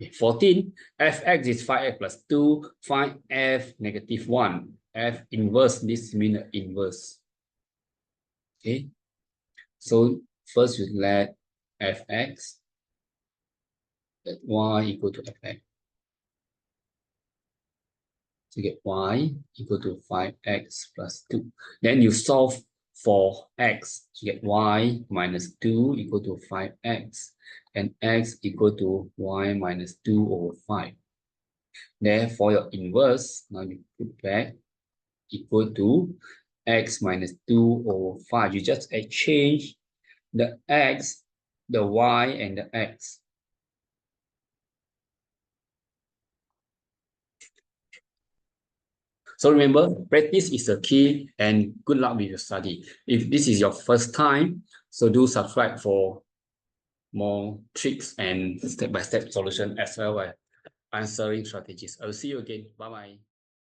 Okay, 14, fx is 5x plus 2, find f negative 1. F inverse, this means inverse. Okay, so first you let fx, let y equal to fx. So you get y equal to 5x plus 2. Then you solve for x. So you get y minus 2 equal to 5x. And x equal to y minus 2 over 5. Therefore, your inverse, now you put back, equal to x minus 2 over 5. You just exchange the x, the y, and the x. So remember, practice is the key, and good luck with your study. If this is your first time, so do subscribe for more tricks and step-by-step solution as well as answering strategies. I'll see you again. Bye-bye.